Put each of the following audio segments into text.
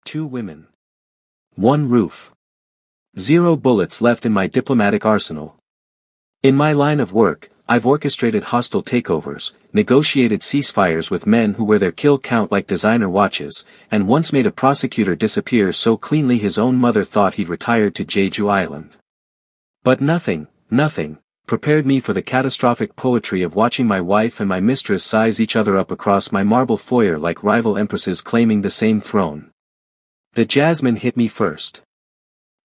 2 women. 1 roof. 0 bullets left in my diplomatic arsenal. In my line of work, I've orchestrated hostile takeovers, negotiated ceasefires with men who wear their kill count like designer watches, and once made a prosecutor disappear so cleanly his own mother thought he'd retired to Jeju Island. But nothing prepared me for the catastrophic poetry of watching my wife and my mistress size each other up across my marble foyer like rival empresses claiming the same throne. The jasmine hit me first.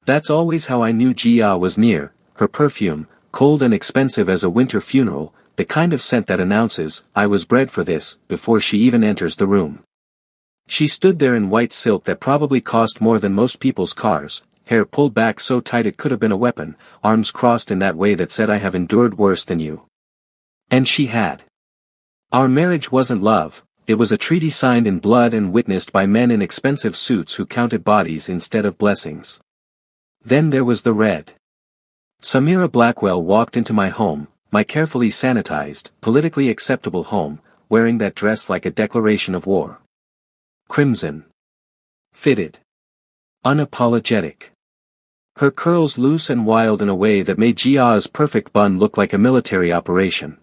That's always how I knew Jia was near, her perfume, cold and expensive as a winter funeral, the kind of scent that announces, I was bred for this, before she even enters the room. She stood there in white silk that probably cost more than most people's cars, hair pulled back so tight it could have been a weapon, arms crossed in that way that said I have endured worse than you. And she had. Our marriage wasn't love, it was a treaty signed in blood and witnessed by men in expensive suits who counted bodies instead of blessings. Then there was the red. Samira Blackwell walked into my home, my carefully sanitized, politically acceptable home, wearing that dress like a declaration of war. Crimson. Fitted. Unapologetic. Her curls loose and wild in a way that made Jia's perfect bun look like a military operation.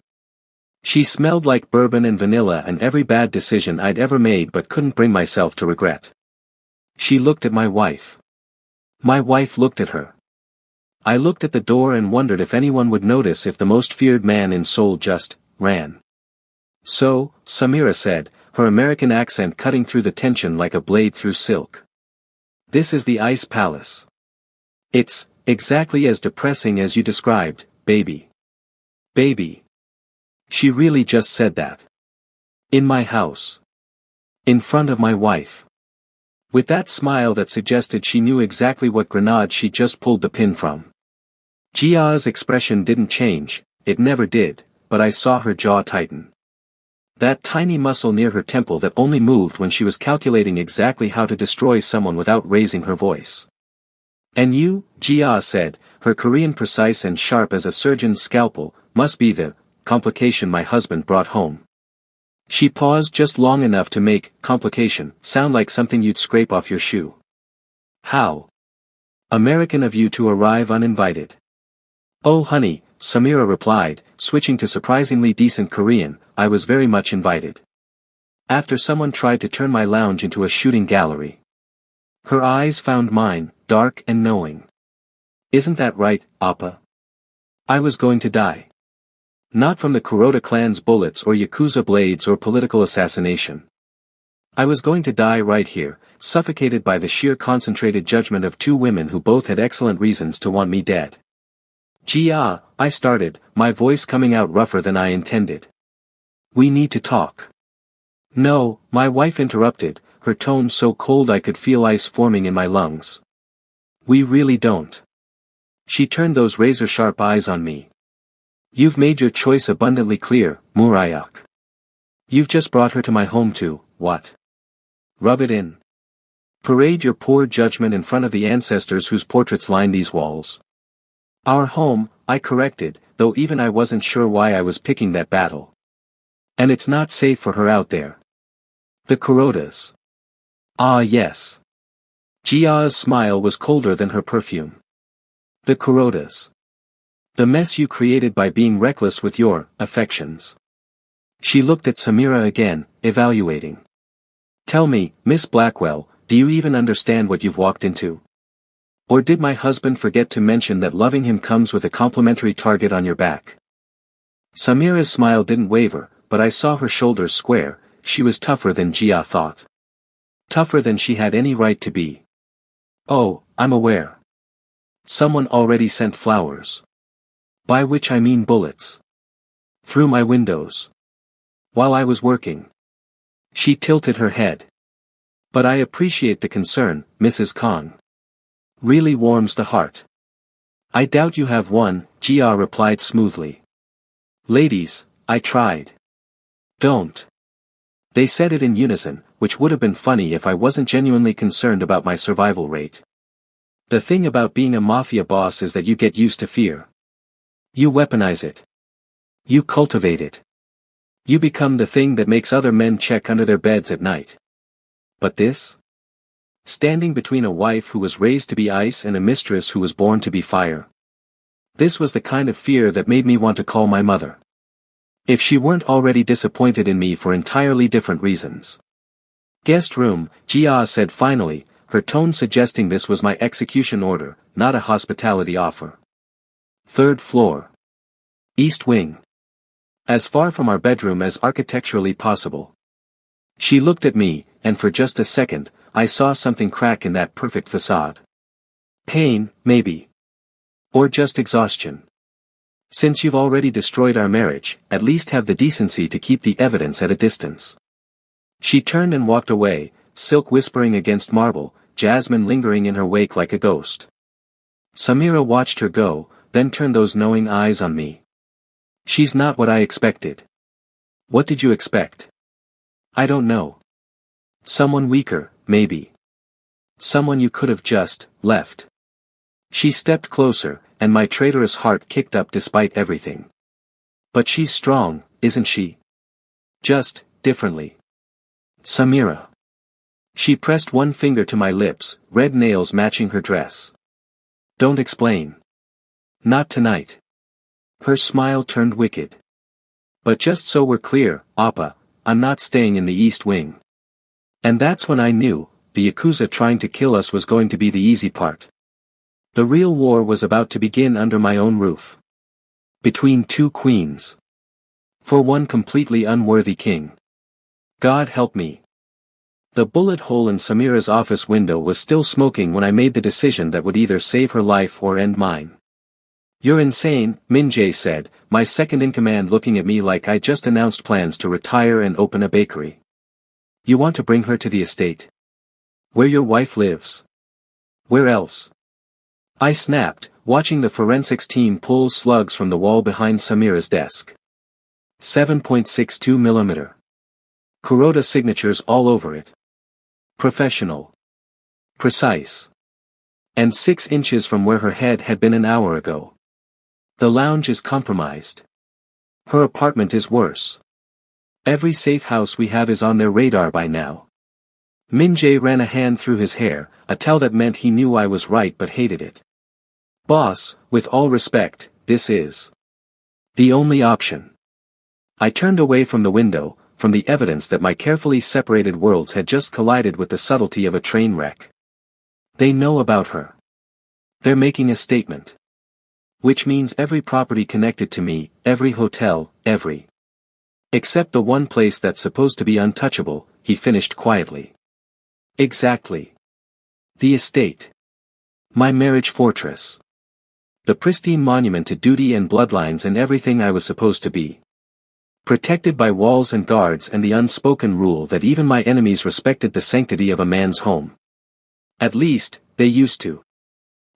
She smelled like bourbon and vanilla and every bad decision I'd ever made but couldn't bring myself to regret. She looked at my wife. My wife looked at her. I looked at the door and wondered if anyone would notice if the most feared man in Seoul just ran. So, Samira said, her American accent cutting through the tension like a blade through silk. This is the Ice Palace. It's exactly as depressing as you described, baby. Baby. She really just said that. In my house. In front of my wife. With that smile that suggested she knew exactly what grenade she just pulled the pin from. Jia's expression didn't change, it never did, but I saw her jaw tighten. That tiny muscle near her temple that only moved when she was calculating exactly how to destroy someone without raising her voice. And you, Jia said, her Korean precise and sharp as a surgeon's scalpel, must be the complication my husband brought home. She paused just long enough to make complication sound like something you'd scrape off your shoe. How American of you to arrive uninvited. Oh honey, Samira replied, switching to surprisingly decent Korean, I was very much invited. After someone tried to turn my lounge into a shooting gallery. Her eyes found mine, dark and knowing. Isn't that right, Appa? I was going to die. Not from the Kuroda clan's bullets or Yakuza blades or political assassination. I was going to die right here, suffocated by the sheer concentrated judgment of 2 women who both had excellent reasons to want me dead. Jia, I started, my voice coming out rougher than I intended. We need to talk. No, my wife interrupted, her tone so cold I could feel ice forming in my lungs. We really don't. She turned those razor-sharp eyes on me. You've made your choice abundantly clear, Murayak. You've just brought her to my home to, what? Rub it in. Parade your poor judgment in front of the ancestors whose portraits line these walls. Our home, I corrected, though even I wasn't sure why I was picking that battle. And it's not safe for her out there. The Kurodas. Ah yes. Jia's smile was colder than her perfume. The Kurodas. The mess you created by being reckless with your affections. She looked at Samira again, evaluating. Tell me, Miss Blackwell, do you even understand what you've walked into? Or did my husband forget to mention that loving him comes with a complimentary target on your back? Samira's smile didn't waver, but I saw her shoulders square, she was tougher than Jia thought. Tougher than she had any right to be. Oh, I'm aware. Someone already sent flowers. By which I mean bullets. Through my windows. While I was working. She tilted her head. But I appreciate the concern, Mrs. Kong. Really warms the heart. I doubt you have one, Jia replied smoothly. Ladies, I tried. Don't. They said it in unison, which would have been funny if I wasn't genuinely concerned about my survival rate. The thing about being a mafia boss is that you get used to fear. You weaponize it. You cultivate it. You become the thing that makes other men check under their beds at night. But this? Standing between a wife who was raised to be ice and a mistress who was born to be fire. This was the kind of fear that made me want to call my mother. If she weren't already disappointed in me for entirely different reasons. Guest room, Jia said finally, her tone suggesting this was my execution order, not a hospitality offer. Third floor. East wing. As far from our bedroom as architecturally possible. She looked at me, and for just a second, I saw something crack in that perfect facade. Pain, maybe. Or just exhaustion. Since you've already destroyed our marriage, at least have the decency to keep the evidence at a distance. She turned and walked away, silk whispering against marble, jasmine lingering in her wake like a ghost. Samira watched her go, then turned those knowing eyes on me. She's not what I expected. What did you expect? I don't know. Someone weaker, maybe. Someone you could have just left. She stepped closer, and my traitorous heart kicked up despite everything. But she's strong, isn't she? Just, differently. Samira. She pressed one finger to my lips, red nails matching her dress. Don't explain. Not tonight. Her smile turned wicked. But just so we're clear, Appa, I'm not staying in the East Wing. And that's when I knew, the Yakuza trying to kill us was going to be the easy part. The real war was about to begin under my own roof. Between two queens. For one completely unworthy king. God help me. The bullet hole in Samira's office window was still smoking when I made the decision that would either save her life or end mine. You're insane, Min-jae said, my second-in-command looking at me like I just announced plans to retire and open a bakery. You want to bring her to the estate? Where your wife lives? Where else? I snapped, watching the forensics team pull slugs from the wall behind Samira's desk. 7.62 mm. Kuroda signatures all over it. Professional. Precise. And 6 inches from where her head had been an hour ago. The lounge is compromised. Her apartment is worse. Every safe house we have is on their radar by now. Min-jae ran a hand through his hair, a tell that meant he knew I was right but hated it. Boss, with all respect, this is the only option. I turned away from the window, from the evidence that my carefully separated worlds had just collided with the subtlety of a train wreck. They know about her. They're making a statement. Which means every property connected to me, every hotel, every. Except the one place that's supposed to be untouchable, he finished quietly. Exactly. The estate. My marriage fortress. The pristine monument to duty and bloodlines and everything I was supposed to be. Protected by walls and guards and the unspoken rule that even my enemies respected the sanctity of a man's home. At least, they used to.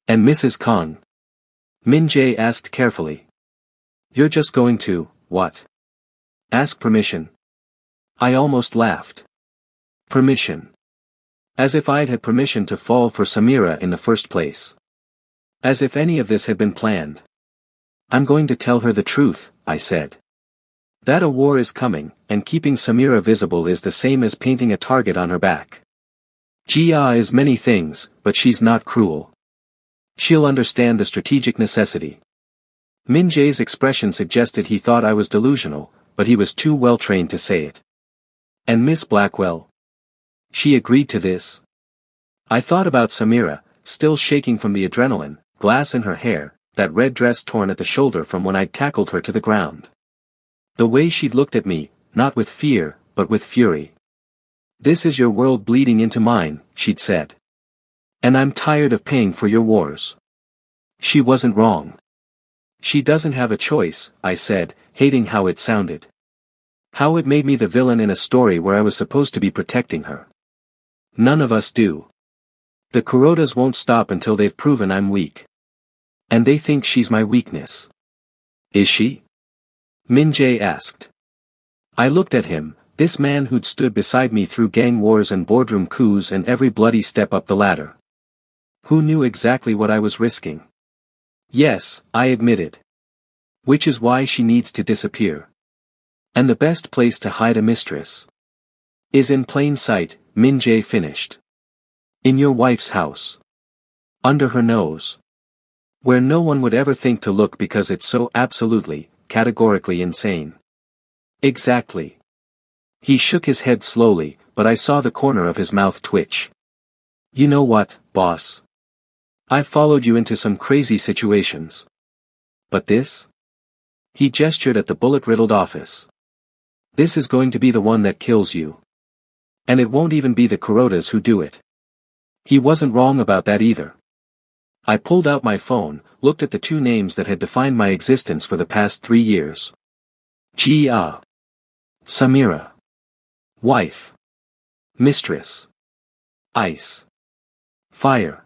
And Mrs. Kong? Min-jae asked carefully. You're just going to, what? Ask permission. I almost laughed. Permission. As if I'd had permission to fall for Samira in the first place. As if any of this had been planned. I'm going to tell her the truth, I said. That a war is coming, and keeping Samira visible is the same as painting a target on her back. Jia is many things, but she's not cruel. She'll understand the strategic necessity. Min-jae's expression suggested he thought I was delusional, but he was too well trained to say it. And Miss Blackwell? She agreed to this. I thought about Samira, still shaking from the adrenaline, glass in her hair, that red dress torn at the shoulder from when I'd tackled her to the ground. The way she'd looked at me, not with fear, but with fury. This is your world bleeding into mine, she'd said. And I'm tired of paying for your wars. She wasn't wrong. She doesn't have a choice, I said, hating how it sounded. How it made me the villain in a story where I was supposed to be protecting her. None of us do. The Kurodas won't stop until they've proven I'm weak. And they think she's my weakness. Is she? Min-jae asked. I looked at him, this man who'd stood beside me through gang wars and boardroom coups and every bloody step up the ladder. Who knew exactly what I was risking? Yes, I admitted. Which is why she needs to disappear. And the best place to hide a mistress is in plain sight, Min-jae finished. In your wife's house. Under her nose. Where no one would ever think to look because it's so absolutely, categorically insane. Exactly. He shook his head slowly, but I saw the corner of his mouth twitch. You know what, boss? I've followed you into some crazy situations. But this? He gestured at the bullet-riddled office. This is going to be the one that kills you. And it won't even be the Kurodas who do it. He wasn't wrong about that either. I pulled out my phone, looked at the two names that had defined my existence for the past 3 years. Gia. Samira. Wife. Mistress. Ice. Fire.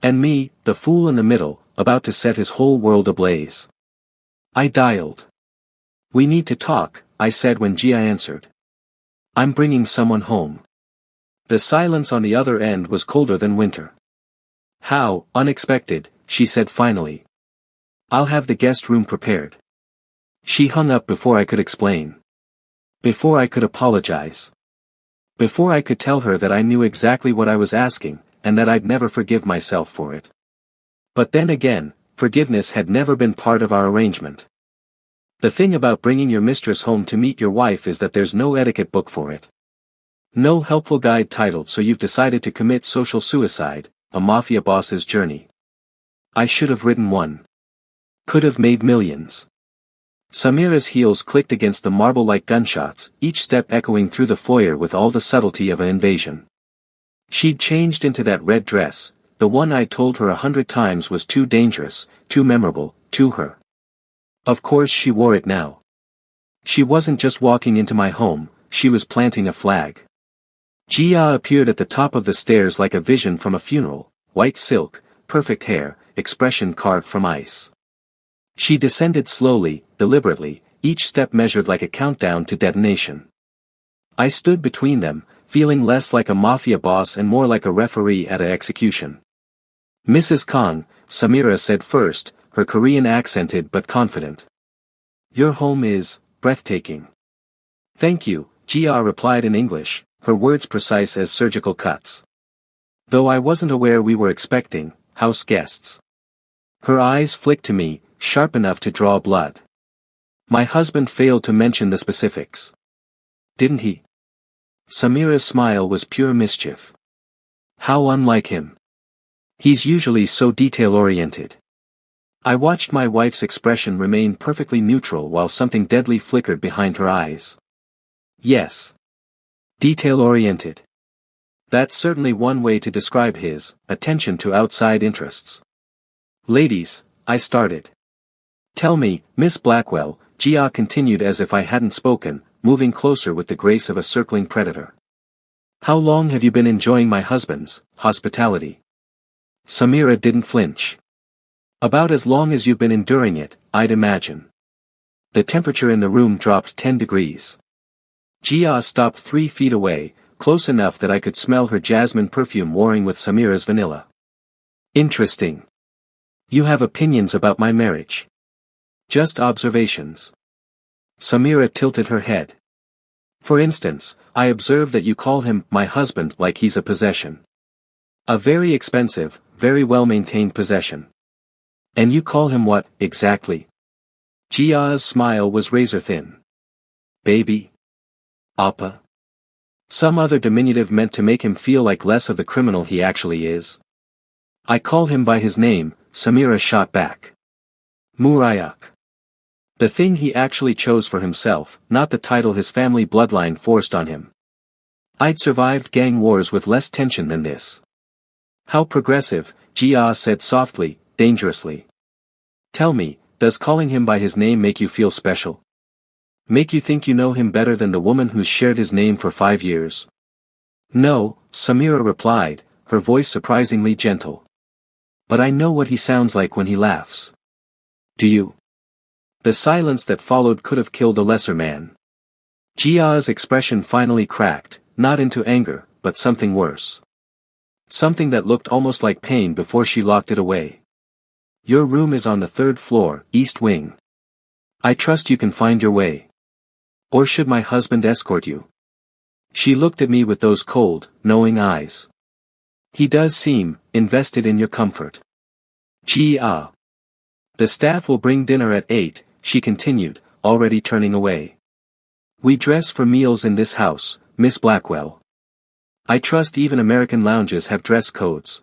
And me, the fool in the middle, about to set his whole world ablaze. I dialed. We need to talk, I said when Gia answered. I'm bringing someone home. The silence on the other end was colder than winter. How unexpected, she said finally. I'll have the guest room prepared. She hung up before I could explain. Before I could apologize. Before I could tell her that I knew exactly what I was asking, and that I'd never forgive myself for it. But then again, forgiveness had never been part of our arrangement. The thing about bringing your mistress home to meet your wife is that there's no etiquette book for it. No helpful guide titled "So You've Decided to Commit Social Suicide, a Mafia Boss's Journey." I should have written one. Could have made millions. Samira's heels clicked against the marble like gunshots, each step echoing through the foyer with all the subtlety of an invasion. She'd changed into that red dress, the one I'd told her 100 times was too dangerous, too memorable, to her. Of course she wore it now. She wasn't just walking into my home, she was planting a flag. Gia appeared at the top of the stairs like a vision from a funeral, white silk, perfect hair, expression carved from ice. She descended slowly, deliberately, each step measured like a countdown to detonation. I stood between them, feeling less like a mafia boss and more like a referee at an execution. Mrs. Kang, Samira said first, her Korean accented but confident. Your home is breathtaking. Thank you, Gia replied in English, her words precise as surgical cuts. Though I wasn't aware we were expecting house guests. Her eyes flicked to me, sharp enough to draw blood. My husband failed to mention the specifics. Didn't he? Samira's smile was pure mischief. How unlike him. He's usually so detail-oriented. I watched my wife's expression remain perfectly neutral while something deadly flickered behind her eyes. Yes. Detail-oriented. That's certainly one way to describe his attention to outside interests. Ladies, I started. Tell me, Miss Blackwell, Gia continued as if I hadn't spoken, moving closer with the grace of a circling predator. How long have you been enjoying my husband's hospitality? Samira didn't flinch. About as long as you've been enduring it, I'd imagine. The temperature in the room dropped 10 degrees. Gia stopped 3 feet away, close enough that I could smell her jasmine perfume warring with Samira's vanilla. Interesting. You have opinions about my marriage. Just observations. Samira tilted her head. For instance, I observe that you call him my husband like he's a possession. A very expensive, very well-maintained possession. And you call him what, exactly? Gia's smile was razor-thin. Baby. Appa. Some other diminutive meant to make him feel like less of the criminal he actually is. I call him by his name, Samira shot back. Murayak. The thing he actually chose for himself, not the title his family bloodline forced on him. I'd survived gang wars with less tension than this. How progressive, Gia said softly, dangerously. Tell me, does calling him by his name make you feel special? Make you think you know him better than the woman who's shared his name for 5 years? No, Samira replied, her voice surprisingly gentle. But I know what he sounds like when he laughs. Do you? The silence that followed could have killed a lesser man. Gia's expression finally cracked, not into anger, but something worse. Something that looked almost like pain before she locked it away. Your room is on the 3rd floor, east wing. I trust you can find your way. Or should my husband escort you? She looked at me with those cold, knowing eyes. He does seem invested in your comfort. Gee ah. The staff will bring dinner at 8, she continued, already turning away. We dress for meals in this house, Miss Blackwell. I trust even American lounges have dress codes.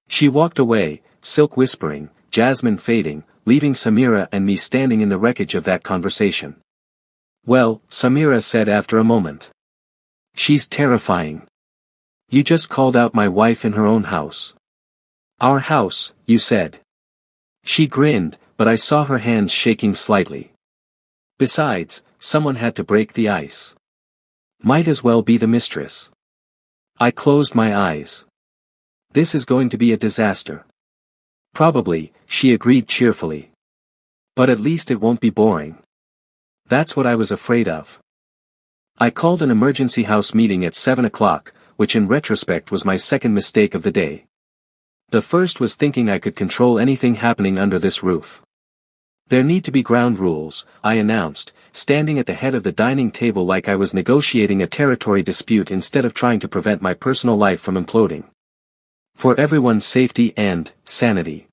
She walked away, silk whispering, jasmine fading, leaving Samira and me standing in the wreckage of that conversation. Well, Samira said after a moment. She's terrifying. You just called out my wife in her own house. Our house, you said. She grinned, but I saw her hands shaking slightly. Besides, someone had to break the ice. Might as well be the mistress. I closed my eyes. This is going to be a disaster. Probably, she agreed cheerfully. But at least it won't be boring. That's what I was afraid of. I called an emergency house meeting at 7 o'clock, which in retrospect was my second mistake of the day. The first was thinking I could control anything happening under this roof. There need to be ground rules, I announced, standing at the head of the dining table like I was negotiating a territory dispute instead of trying to prevent my personal life from imploding. For everyone's safety and sanity.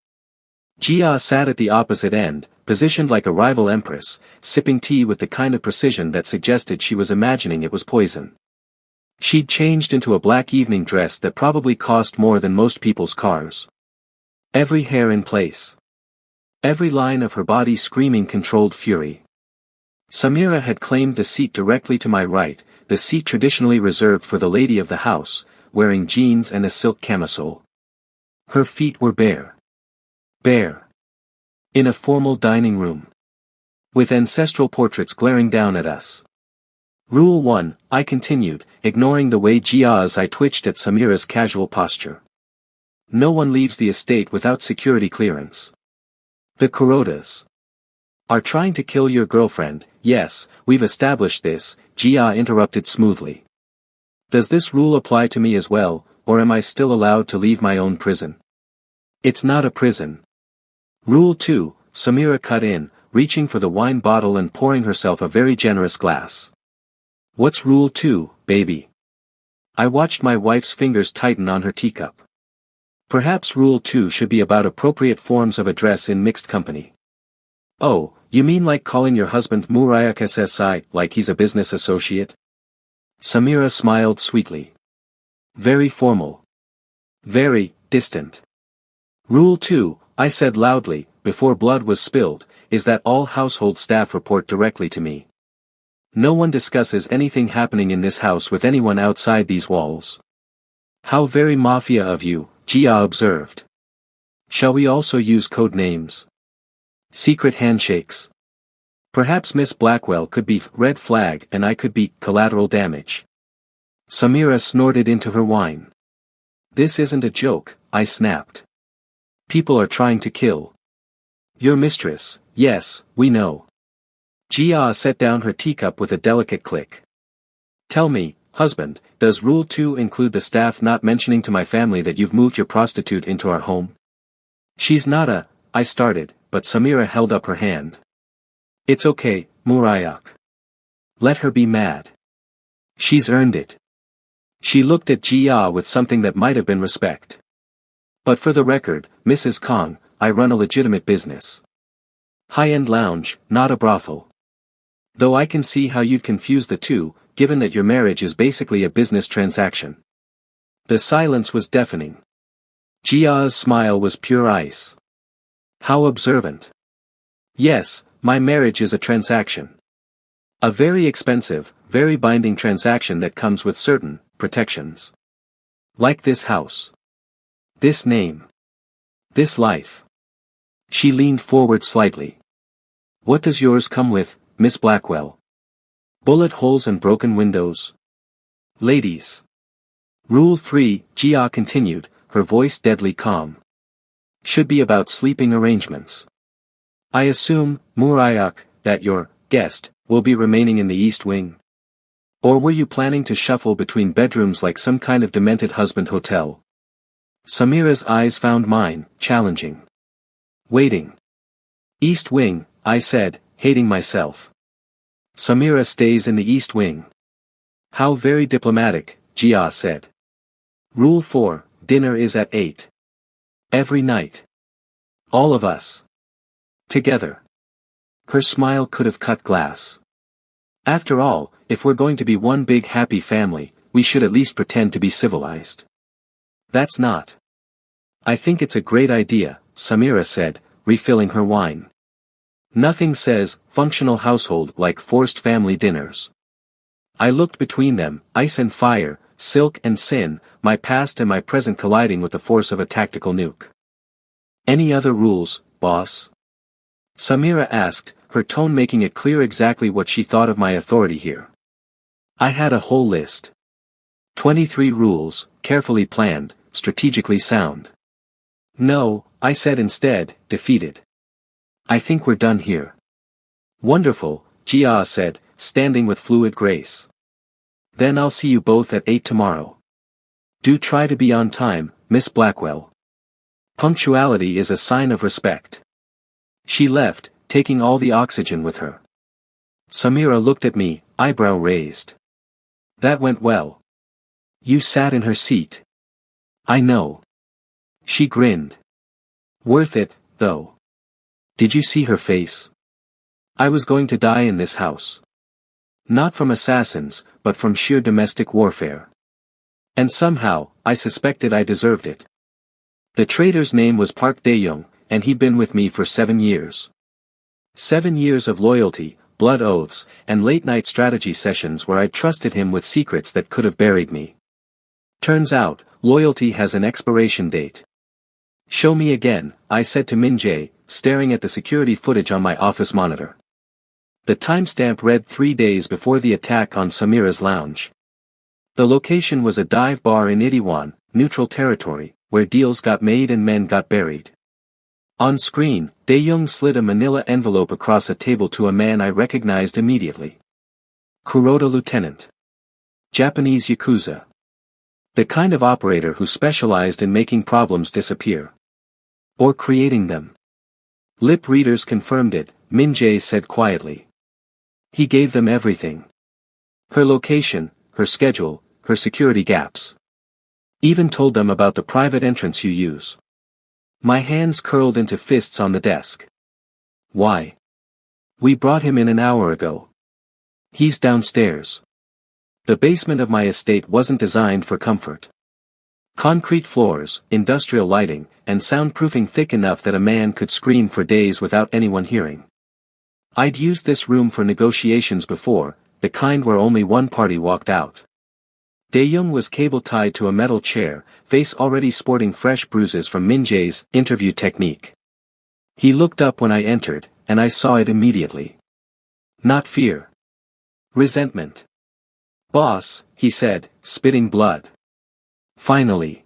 Jia sat at the opposite end, positioned like a rival empress, sipping tea with the kind of precision that suggested she was imagining it was poison. She'd changed into a black evening dress that probably cost more than most people's cars. Every hair in place. Every line of her body screaming controlled fury. Samira had claimed the seat directly to my right, the seat traditionally reserved for the lady of the house, wearing jeans and a silk camisole. Her feet were bare. Bare. In a formal dining room. With ancestral portraits glaring down at us. Rule 1, I continued, ignoring the way Jia's I twitched at Samira's casual posture. No one leaves the estate without security clearance. The Kurodas are trying to kill your girlfriend. Yes, we've established this, Jia interrupted smoothly. Does this rule apply to me as well, or am I still allowed to leave my own prison? It's not a prison. Rule 2, Samira cut in, reaching for the wine bottle and pouring herself a very generous glass. What's rule 2, baby? I watched my wife's fingers tighten on her teacup. Perhaps rule 2 should be about appropriate forms of address in mixed company. Oh, you mean like calling your husband Murayak SSI like he's a business associate? Samira smiled sweetly. Very formal. Very distant. Rule 2, I said loudly, before blood was spilled, is that all household staff report directly to me. No one discusses anything happening in this house with anyone outside these walls. How very Mafia of you, Jia observed. Shall we also use code names? Secret handshakes. Perhaps Miss Blackwell could be red flag and I could be collateral damage. Samira snorted into her wine. This isn't a joke, I snapped. People are trying to kill your mistress. Yes, we know. Jia set down her teacup with a delicate click. Tell me, husband, does Rule 2 include the staff not mentioning to my family that you've moved your prostitute into our home? She's not I started, but Samira held up her hand. It's okay, Murayak. Let her be mad. She's earned it. She looked at Jia with something that might have been respect. But for the record, Mrs. Kong, I run a legitimate business. High-end lounge, not a brothel. Though I can see how you'd confuse the two, given that your marriage is basically a business transaction. The silence was deafening. Jia's smile was pure ice. How observant. Yes, my marriage is a transaction. A very expensive, very binding transaction that comes with certain protections. Like this house. This name. This life. She leaned forward slightly. What does yours come with, Miss Blackwell? Bullet holes and broken windows. Ladies. Rule 3, Jia continued, her voice deadly calm. Should be about sleeping arrangements. I assume, Murayak, that your guest will be remaining in the East Wing. Or were you planning to shuffle between bedrooms like some kind of demented husband hotel? Samira's eyes found mine, challenging. Waiting. East Wing, I said, hating myself. Samira stays in the East Wing. How very diplomatic, Jia said. Rule 4, dinner is at 8. Every night. All of us. Together. Her smile could have cut glass. After all, if we're going to be one big happy family, we should at least pretend to be civilized. That's not. I think it's a great idea, Samira said, refilling her wine. Nothing says, functional household like forced family dinners. I looked between them, ice and fire, silk and sin, my past and my present colliding with the force of a tactical nuke. Any other rules, boss? Samira asked, her tone making it clear exactly what she thought of my authority here. I had a whole list. 23 rules, carefully planned, strategically sound. No, I said instead, defeated. I think we're done here. Wonderful, Jia said, standing with fluid grace. Then I'll see you both at 8 tomorrow. Do try to be on time, Miss Blackwell. Punctuality is a sign of respect. She left, taking all the oxygen with her. Samira looked at me, eyebrow raised. That went well. You sat in her seat. I know. She grinned. Worth it, though. Did you see her face? I was going to die in this house. Not from assassins, but from sheer domestic warfare. And somehow, I suspected I deserved it. The traitor's name was Park Dae-young, and he'd been with me for 7 years. 7 years of loyalty, blood oaths, and late-night strategy sessions where I trusted him with secrets that could have buried me. Turns out, loyalty has an expiration date. Show me again, I said to Min Jae, staring at the security footage on my office monitor. The timestamp read 3 days before the attack on Samira's lounge. The location was a dive bar in Itaewon, neutral territory, where deals got made and men got buried. On screen, Dae-young slid a manila envelope across a table to a man I recognized immediately. Kuroda Lieutenant. Japanese Yakuza. The kind of operator who specialized in making problems disappear. Or creating them. Lip readers confirmed it, Min Jae said quietly. He gave them everything. Her location, her schedule, her security gaps. Even told them about the private entrance you use. My hands curled into fists on the desk. Why? We brought him in an hour ago. He's downstairs. The basement of my estate wasn't designed for comfort. Concrete floors, industrial lighting, and soundproofing thick enough that a man could scream for days without anyone hearing. I'd used this room for negotiations before, the kind where only one party walked out. Dae-young was cable-tied to a metal chair, face already sporting fresh bruises from Min Jae's interview technique. He looked up when I entered, and I saw it immediately. Not fear. Resentment. Boss, he said, spitting blood. Finally.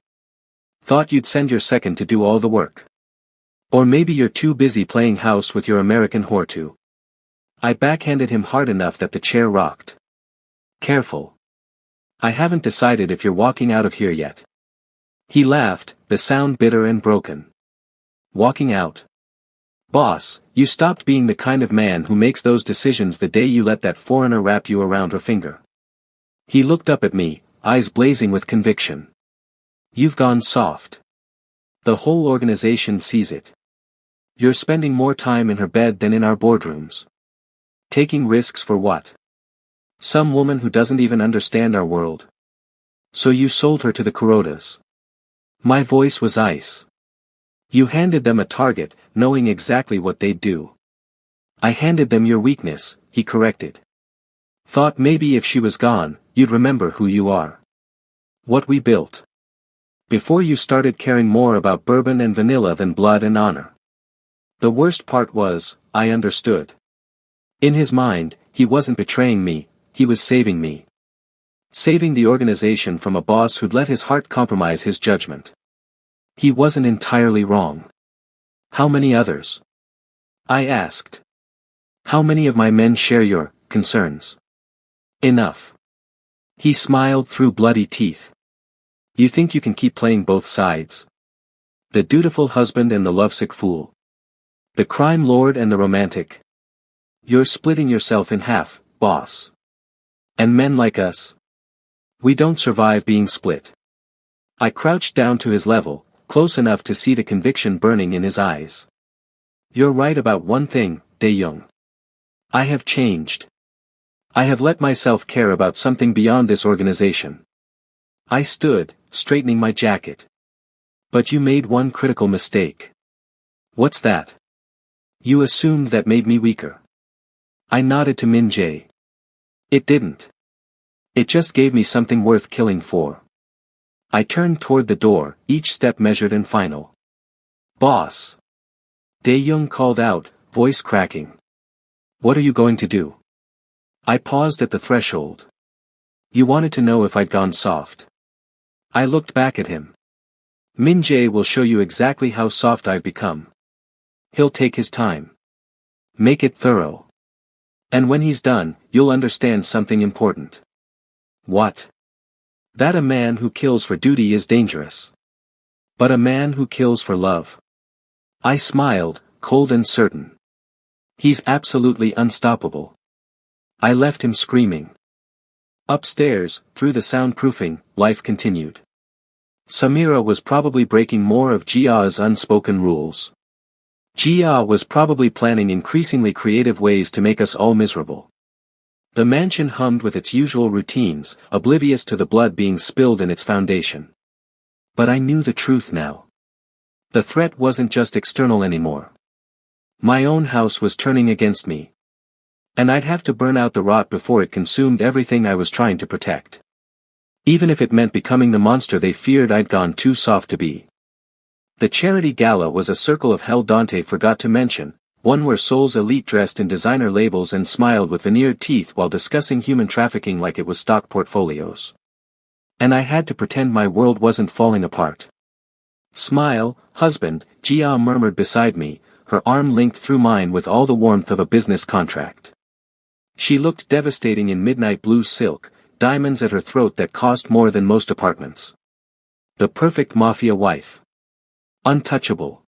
Thought you'd send your second to do all the work. Or maybe you're too busy playing house with your American whore to. I backhanded him hard enough that the chair rocked. Careful. I haven't decided if you're walking out of here yet. He laughed, the sound bitter and broken. Walking out. Boss, you stopped being the kind of man who makes those decisions the day you let that foreigner wrap you around her finger. He looked up at me, eyes blazing with conviction. You've gone soft. The whole organization sees it. You're spending more time in her bed than in our boardrooms. Taking risks for what? Some woman who doesn't even understand our world. So you sold her to the Kurodas. My voice was ice. You handed them a target, knowing exactly what they'd do. I handed them your weakness, he corrected. Thought maybe if she was gone, you'd remember who you are. What we built. Before you started caring more about bourbon and vanilla than blood and honor. The worst part was, I understood. In his mind, he wasn't betraying me, he was saving me. Saving the organization from a boss who'd let his heart compromise his judgment. He wasn't entirely wrong. How many others? I asked. How many of my men share your concerns? Enough. He smiled through bloody teeth. You think you can keep playing both sides? The dutiful husband and the lovesick fool. The crime lord and the romantic. You're splitting yourself in half, boss. And men like us? We don't survive being split. I crouched down to his level, close enough to see the conviction burning in his eyes. You're right about one thing, Dae-young. I have changed. I have let myself care about something beyond this organization. I stood, straightening my jacket. But you made one critical mistake. What's that? You assumed that made me weaker. I nodded to Min Jae. It didn't. It just gave me something worth killing for. I turned toward the door, each step measured and final. Boss. Dae-young called out, voice cracking. What are you going to do? I paused at the threshold. You wanted to know if I'd gone soft. I looked back at him. Min Jae will show you exactly how soft I've become. He'll take his time. Make it thorough. And when he's done, you'll understand something important. What? That a man who kills for duty is dangerous. But a man who kills for love. I smiled, cold and certain. He's absolutely unstoppable. I left him screaming. Upstairs, through the soundproofing, life continued. Samira was probably breaking more of Jia's unspoken rules. Jia was probably planning increasingly creative ways to make us all miserable. The mansion hummed with its usual routines, oblivious to the blood being spilled in its foundation. But I knew the truth now. The threat wasn't just external anymore. My own house was turning against me. And I'd have to burn out the rot before it consumed everything I was trying to protect. Even if it meant becoming the monster they feared I'd gone too soft to be. The charity gala was a circle of hell Dante forgot to mention, one where souls elite dressed in designer labels and smiled with veneered teeth while discussing human trafficking like it was stock portfolios. And I had to pretend my world wasn't falling apart. Smile, husband, Jia murmured beside me, her arm linked through mine with all the warmth of a business contract. She looked devastating in midnight blue silk, diamonds at her throat that cost more than most apartments. The perfect Mafia wife. Untouchable.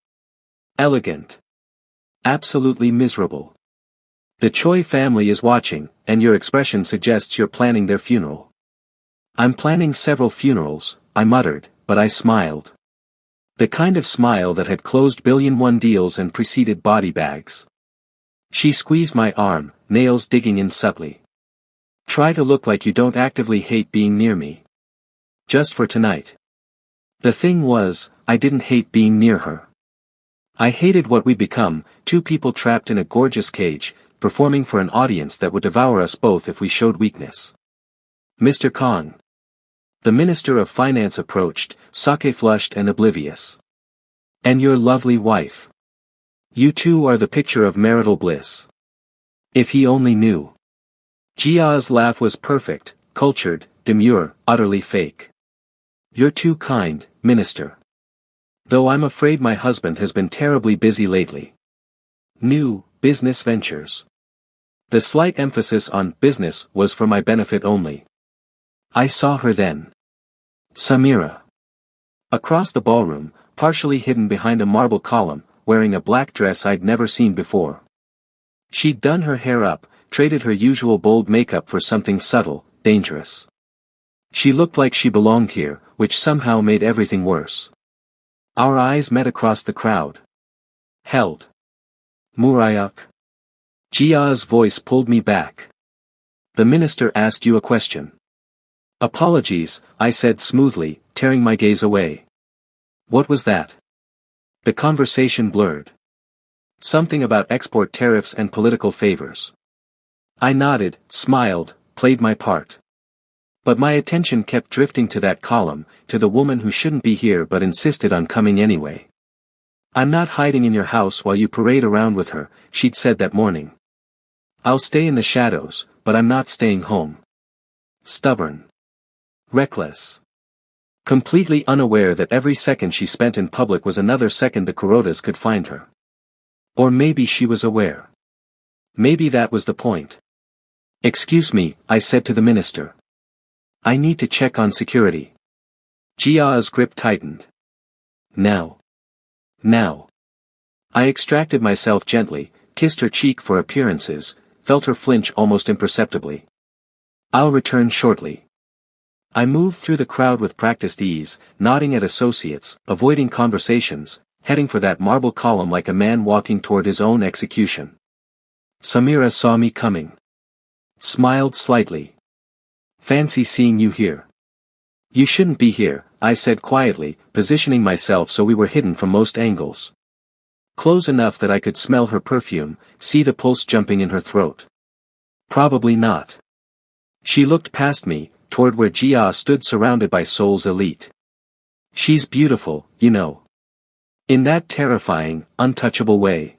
Elegant. Absolutely miserable. The Choi family is watching, and your expression suggests you're planning their funeral. I'm planning several funerals, I muttered, but I smiled. The kind of smile that had closed billion-won deals and preceded body bags. She squeezed my arm, nails digging in subtly. Try to look like you don't actively hate being near me. Just for tonight. The thing was, I didn't hate being near her. I hated what we'd become, two people trapped in a gorgeous cage, performing for an audience that would devour us both if we showed weakness. Mr. Kong. The Minister of Finance approached, sake-flushed and oblivious. And your lovely wife. You two are the picture of marital bliss. If he only knew. Jia's laugh was perfect, cultured, demure, utterly fake. You're too kind, Minister. Though I'm afraid my husband has been terribly busy lately. New, business ventures. The slight emphasis on business was for my benefit only. I saw her then. Samira. Across the ballroom, partially hidden behind a marble column, wearing a black dress I'd never seen before. She'd done her hair up, traded her usual bold makeup for something subtle, dangerous. She looked like she belonged here, which somehow made everything worse. Our eyes met across the crowd. Held. Murayak. Jia's voice pulled me back. The minister asked you a question. Apologies, I said smoothly, tearing my gaze away. What was that? The conversation blurred. Something about export tariffs and political favors. I nodded, smiled, played my part. But my attention kept drifting to that column, to the woman who shouldn't be here but insisted on coming anyway. I'm not hiding in your house while you parade around with her, she'd said that morning. I'll stay in the shadows, but I'm not staying home. Stubborn. Reckless. Completely unaware that every second she spent in public was another second the Kurodas could find her. Or maybe she was aware. Maybe that was the point. Excuse me, I said to the minister. I need to check on security. Jia's grip tightened. Now. Now. I extracted myself gently, kissed her cheek for appearances, felt her flinch almost imperceptibly. I'll return shortly. I moved through the crowd with practiced ease, nodding at associates, avoiding conversations, heading for that marble column like a man walking toward his own execution. Samira saw me coming. Smiled slightly. "Fancy seeing you here." "You shouldn't be here," I said quietly, positioning myself so we were hidden from most angles. Close enough that I could smell her perfume, see the pulse jumping in her throat. "Probably not." She looked past me, toward where Jia stood surrounded by Seoul's elite. "She's beautiful, you know. In that terrifying, untouchable way.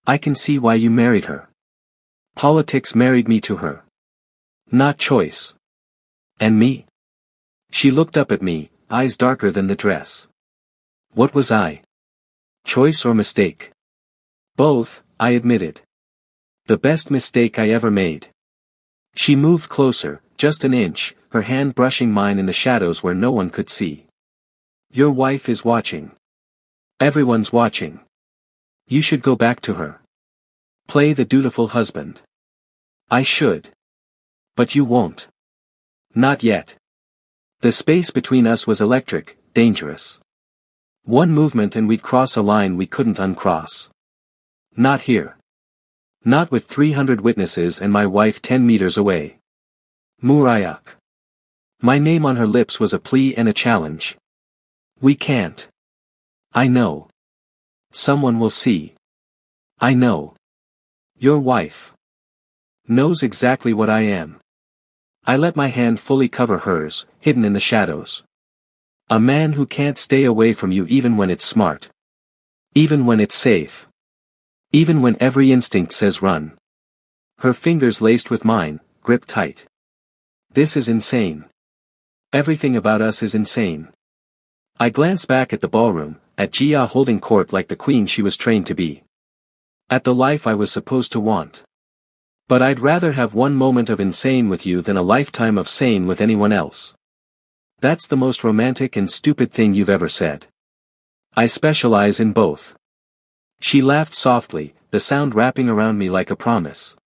I can see why you married her. Politics married me to her. Not choice. And me?" She looked up at me, eyes darker than the dress. What was I? Choice or mistake? Both, I admitted. The best mistake I ever made. She moved closer, just an inch, her hand brushing mine in the shadows where no one could see. "Your wife is watching. Everyone's watching. You should go back to her. Play the dutiful husband." "I should. But you won't. Not yet." The space between us was electric, dangerous. One movement and we'd cross a line we couldn't uncross. Not here. Not with 300 witnesses and my wife 10 meters away. Murayak. My name on her lips was a plea and a challenge. "We can't." "I know. Someone will see." "I know. Your wife knows exactly what I am." I let my hand fully cover hers, hidden in the shadows. "A man who can't stay away from you even when it's smart. Even when it's safe. Even when every instinct says run." Her fingers laced with mine, gripped tight. "This is insane. Everything about us is insane." I glanced back at the ballroom, at Jia holding court like the queen she was trained to be. At the life I was supposed to want. "But I'd rather have one moment of insane with you than a lifetime of sane with anyone else. That's the most romantic and stupid thing you've ever said. I specialize in both." She laughed softly, the sound wrapping around me like a promise.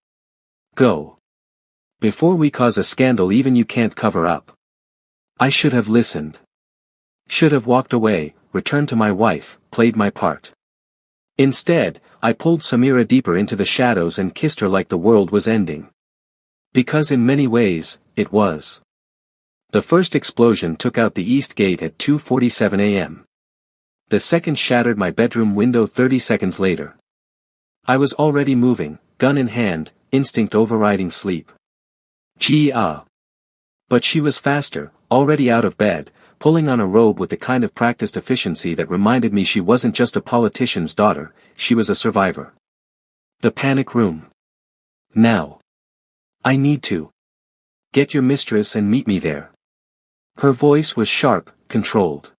"Go. Before we cause a scandal even you can't cover up." I should have listened. Should have walked away, returned to my wife, played my part. Instead, I pulled Samira deeper into the shadows and kissed her like the world was ending. Because in many ways, it was. The first explosion took out the east gate at 2:47 a.m. The second shattered my bedroom window 30 seconds later. I was already moving, gun in hand, instinct overriding sleep. Gee. But she was faster, already out of bed, pulling on a robe with the kind of practiced efficiency that reminded me she wasn't just a politician's daughter, she was a survivor. "The panic room. Now. I need to. Get your mistress and meet me there." Her voice was sharp, controlled.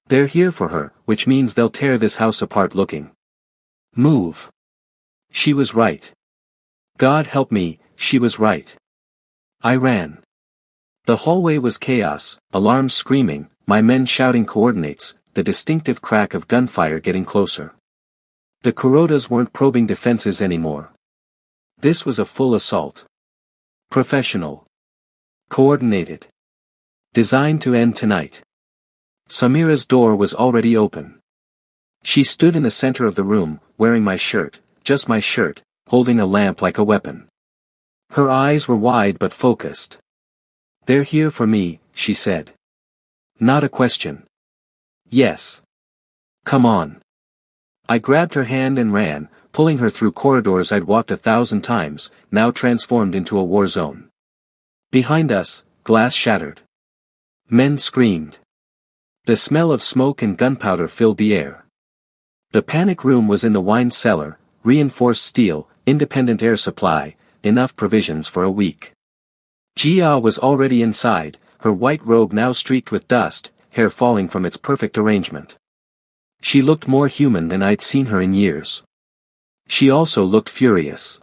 "They're here for her, which means they'll tear this house apart looking. Move." She was right. God help me, she was right. I ran. The hallway was chaos, alarms screaming, my men shouting coordinates, the distinctive crack of gunfire getting closer. The Kurodas weren't probing defenses anymore. This was a full assault. Professional. Coordinated. Designed to end tonight. Samira's door was already open. She stood in the center of the room, wearing my shirt, just my shirt, holding a lamp like a weapon. Her eyes were wide but focused. "They're here for me," she said. Not a question. Yes. Come on. I grabbed her hand and ran, pulling her through corridors I'd walked 1,000 times, now transformed into a war zone. Behind us, glass shattered. Men screamed. The smell of smoke and gunpowder filled the air. The panic room was in the wine cellar, reinforced steel, independent air supply, enough provisions for a week. Jia was already inside, her white robe now streaked with dust, hair falling from its perfect arrangement. She looked more human than I'd seen her in years. She also looked furious.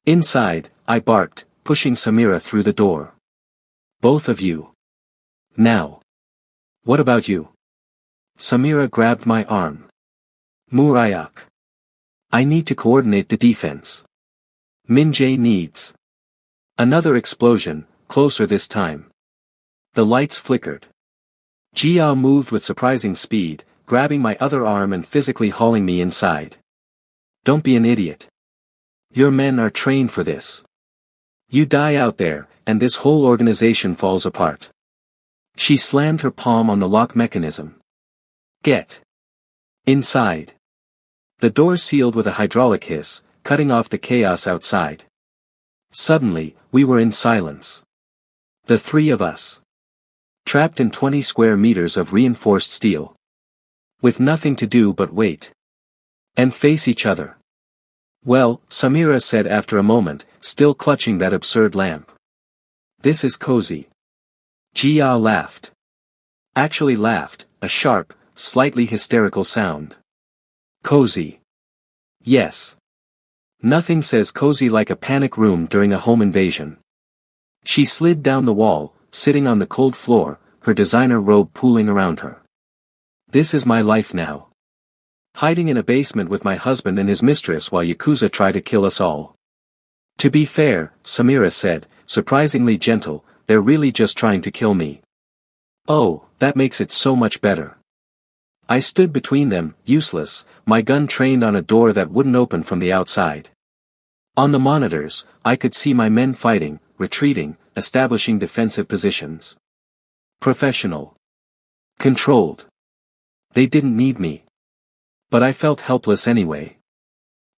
Inside, I barked, pushing Samira through the door. "Both of you. Now. What about you?" Samira grabbed my arm. "Murayak. I need to coordinate the defense. Minjae needs." Another explosion, closer this time. The lights flickered. Jia moved with surprising speed, grabbing my other arm and physically hauling me inside. Don't be an idiot. Your men are trained for this. You die out there, and this whole organization falls apart. She slammed her palm on the lock mechanism. Get inside. The door sealed with a hydraulic hiss, cutting off the chaos outside. Suddenly, we were in silence. The three of us. Trapped in 20 square meters of reinforced steel. With nothing to do but wait. And face each other. Well, Samira said after a moment, still clutching that absurd lamp. This is cozy. Jia laughed. Actually laughed, a sharp, slightly hysterical sound. Cozy. Yes. Nothing says cozy like a panic room during a home invasion. She slid down the wall, sitting on the cold floor, her designer robe pooling around her. This is my life now. Hiding in a basement with my husband and his mistress while Yakuza try to kill us all. To be fair, Samira said, surprisingly gentle, they're really just trying to kill me. Oh, that makes it so much better. I stood between them, useless, my gun trained on a door that wouldn't open from the outside. On the monitors, I could see my men fighting, retreating, establishing defensive positions. Professional. Controlled. They didn't need me. But I felt helpless anyway.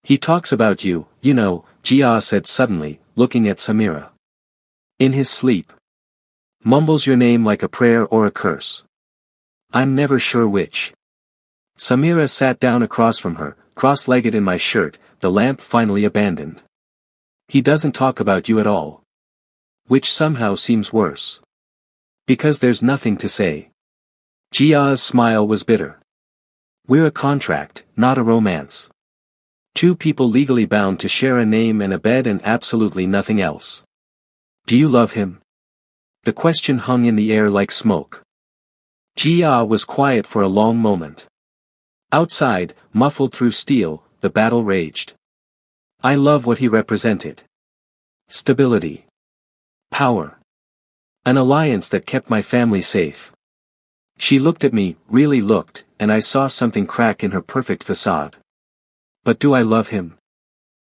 He talks about you, you know, Jia said suddenly, looking at Samira. In his sleep. Mumbles your name like a prayer or a curse. I'm never sure which. Samira sat down across from her, cross-legged in my shirt, the lamp finally abandoned. He doesn't talk about you at all. Which somehow seems worse. Because there's nothing to say. Jia's smile was bitter. We're a contract, not a romance. Two people legally bound to share a name and a bed and absolutely nothing else. Do you love him? The question hung in the air like smoke. Jia was quiet for a long moment. Outside, muffled through steel, the battle raged. I love what he represented. Stability. Power. An alliance that kept my family safe. She looked at me, really looked, and I saw something crack in her perfect facade. But do I love him?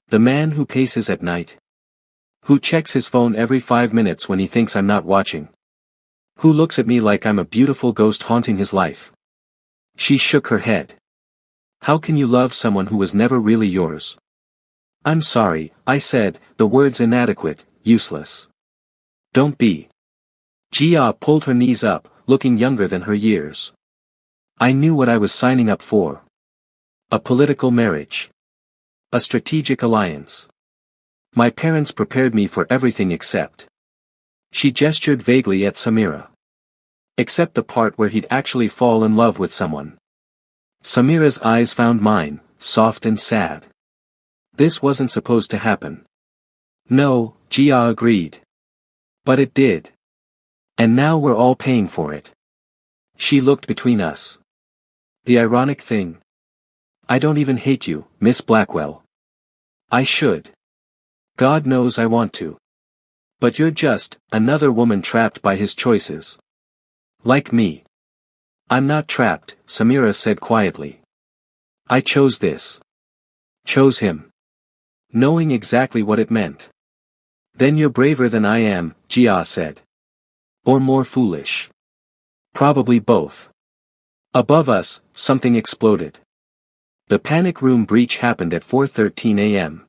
The man who paces at night? Who checks his phone every 5 minutes when he thinks I'm not watching? Who looks at me like I'm a beautiful ghost haunting his life? She shook her head. How can you love someone who was never really yours? I'm sorry, I said, the words inadequate, useless. Don't be. Jia pulled her knees up, looking younger than her years. I knew what I was signing up for. A political marriage. A strategic alliance. My parents prepared me for everything except. She gestured vaguely at Samira. Except the part where he'd actually fall in love with someone. Samira's eyes found mine, soft and sad. This wasn't supposed to happen. No, Jia agreed. But it did. And now we're all paying for it. She looked between us. The ironic thing. I don't even hate you, Miss Blackwell. I should. God knows I want to. But you're just another woman trapped by his choices. Like me. I'm not trapped, Samira said quietly. I chose this. Chose him. Knowing exactly what it meant. Then you're braver than I am, Jia said. Or more foolish. Probably both. Above us, something exploded. The panic room breach happened at 4:13 a.m.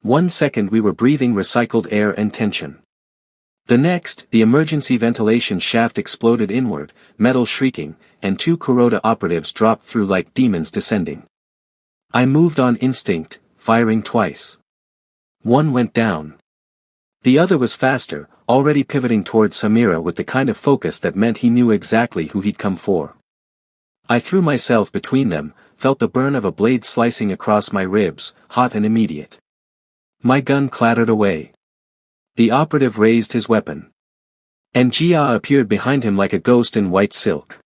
1 second we were breathing recycled air and tension. The next, the emergency ventilation shaft exploded inward, metal shrieking, and 2 Kuroda operatives dropped through like demons descending. I moved on instinct, firing twice. One went down. The other was faster, already pivoting towards Samira with the kind of focus that meant he knew exactly who he'd come for. I threw myself between them, felt the burn of a blade slicing across my ribs, hot and immediate. My gun clattered away. The operative raised his weapon. And Jia appeared behind him like a ghost in white silk.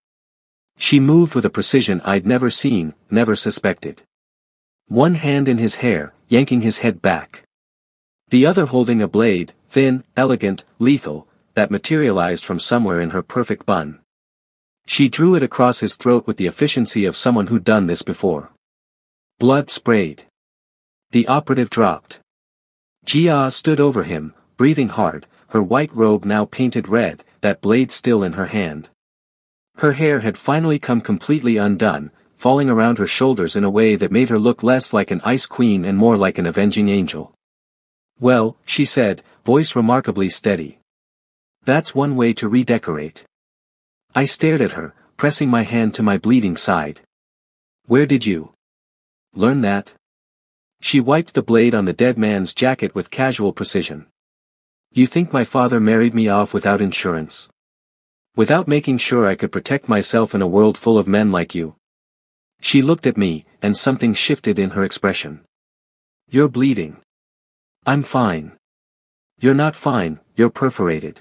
She moved with a precision I'd never seen, never suspected. One hand in his hair, yanking his head back. The other holding a blade, thin, elegant, lethal, that materialized from somewhere in her perfect bun. She drew it across his throat with the efficiency of someone who'd done this before. Blood sprayed. The operative dropped. Jia stood over him, breathing hard, her white robe now painted red, that blade still in her hand. Her hair had finally come completely undone, falling around her shoulders in a way that made her look less like an ice queen and more like an avenging angel. "Well," she said, voice remarkably steady. "That's one way to redecorate." I stared at her, pressing my hand to my bleeding side. "Where did you learn that?" She wiped the blade on the dead man's jacket with casual precision. "You think my father married me off without insurance? Without making sure I could protect myself in a world full of men like you?" She looked at me, and something shifted in her expression. "You're bleeding." "I'm fine." "You're not fine, you're perforated."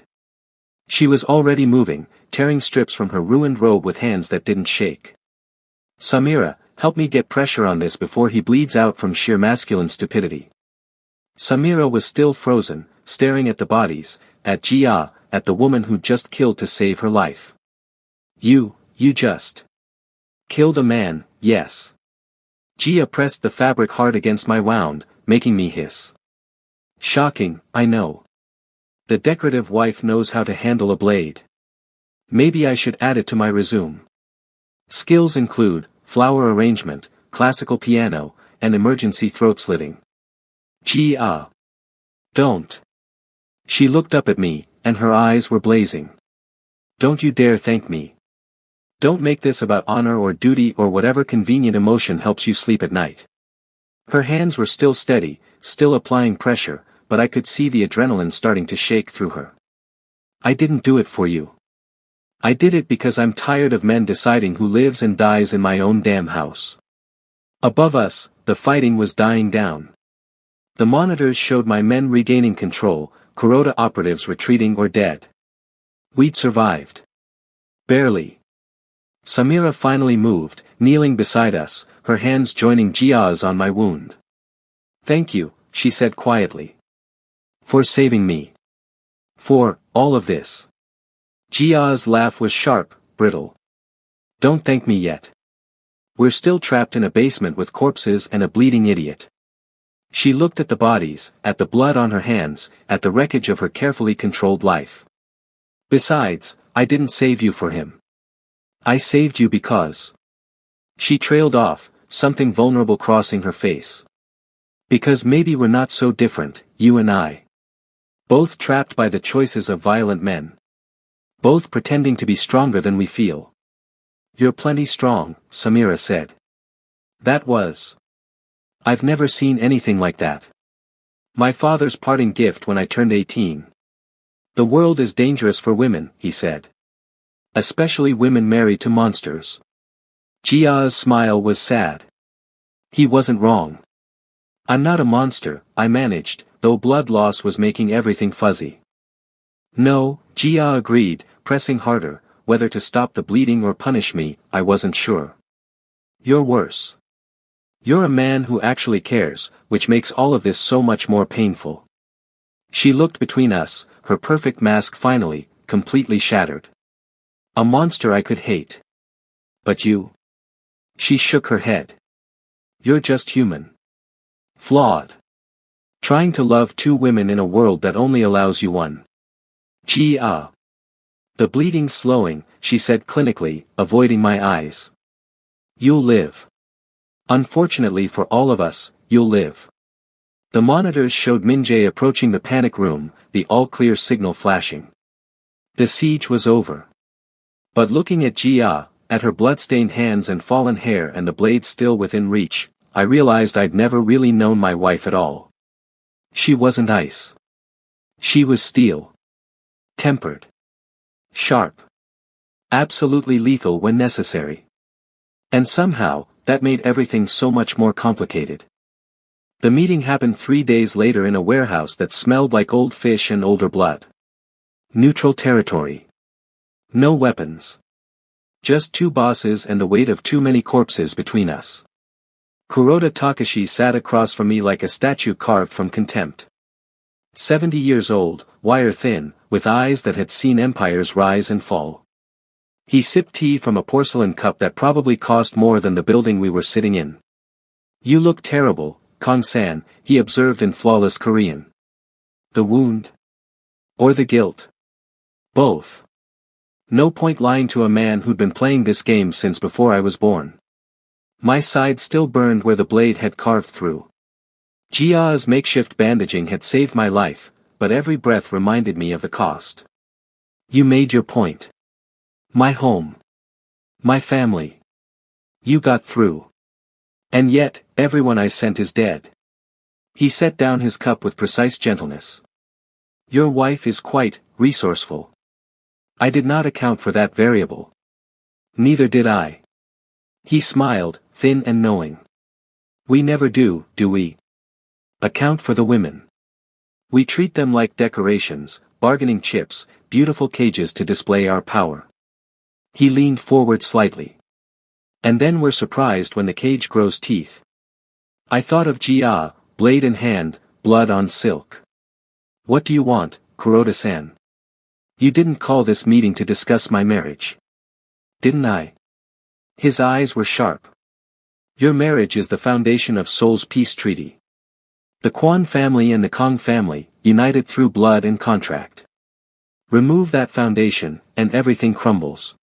She was already moving, tearing strips from her ruined robe with hands that didn't shake. "Samira, help me get pressure on this before he bleeds out from sheer masculine stupidity." Samira was still frozen, staring at the bodies, at Jia, at the woman who'd just killed to save her life. You just killed a man, yes." Jia pressed the fabric hard against my wound, making me hiss. "Shocking, I know. The decorative wife knows how to handle a blade. Maybe I should add it to my resume. Skills include flower arrangement, classical piano, and emergency throat slitting." Jia. "Don't." She looked up at me, and her eyes were blazing. "Don't you dare thank me. Don't make this about honor or duty or whatever convenient emotion helps you sleep at night." Her hands were still steady, still applying pressure, but I could see the adrenaline starting to shake through her. "I didn't do it for you. I did it because I'm tired of men deciding who lives and dies in my own damn house." Above us, the fighting was dying down. The monitors showed my men regaining control, Kuroda operatives retreating or dead. We'd survived. Barely. Samira finally moved, kneeling beside us, her hands joining Jia's on my wound. "Thank you," she said quietly. "For saving me. For all of this." Jia's laugh was sharp, brittle. "Don't thank me yet. We're still trapped in a basement with corpses and a bleeding idiot." She looked at the bodies, at the blood on her hands, at the wreckage of her carefully controlled life. "Besides, I didn't save you for him. I saved you because..." She trailed off, something vulnerable crossing her face. "Because maybe we're not so different, you and I. Both trapped by the choices of violent men. Both pretending to be stronger than we feel." "You're plenty strong," Samira said. That was. I've never seen anything like that. My father's parting gift when I turned 18. "The world is dangerous for women," he said. "Especially women married to monsters." Jia's smile was sad. He wasn't wrong. "I'm not a monster," I managed, though blood loss was making everything fuzzy. "No," Jia agreed, pressing harder, whether to stop the bleeding or punish me, I wasn't sure. "You're worse. You're a man who actually cares, which makes all of this so much more painful." She looked between us, her perfect mask finally, completely shattered. "A monster I could hate. But you?" She shook her head. "You're just human. Flawed. Trying to love two women in a world that only allows you one." Jia. "The bleeding slowing," she said clinically, avoiding my eyes. "You'll live. Unfortunately for all of us, you'll live." The monitors showed Minjae approaching the panic room, the all-clear signal flashing. The siege was over. But looking at Jia, at her blood-stained hands and fallen hair and the blade still within reach, I realized I'd never really known my wife at all. She wasn't ice. She was steel. Tempered. Sharp. Absolutely lethal when necessary. And somehow, that made everything so much more complicated. The meeting happened 3 days later in a warehouse that smelled like old fish and older blood. Neutral territory. No weapons. Just two bosses and the weight of too many corpses between us. Kuroda Takashi sat across from me like a statue carved from contempt. 70 years old, wire-thin, with eyes that had seen empires rise and fall. He sipped tea from a porcelain cup that probably cost more than the building we were sitting in. "You look terrible, Kong-san," he observed in flawless Korean. "The wound? Or the guilt?" "Both. No point lying to a man who'd been playing this game since before I was born." My side still burned where the blade had carved through. Jia's makeshift bandaging had saved my life, but every breath reminded me of the cost. "You made your point. My home. My family. You got through. And yet, everyone I sent is dead." He set down his cup with precise gentleness. "Your wife is quite resourceful. I did not account for that variable." "Neither did I." He smiled, thin and knowing. "We never do we? Account for the women. We treat them like decorations, bargaining chips, beautiful cages to display our power." He leaned forward slightly. "And then we're surprised when the cage grows teeth." I thought of Jia, blade in hand, blood on silk. "What do you want, Kuroda-san? You didn't call this meeting to discuss my marriage. Didn't I?" His eyes were sharp. "Your marriage is the foundation of Seoul's peace treaty. The Kwon family and the Kong family, united through blood and contract. Remove that foundation, and everything crumbles."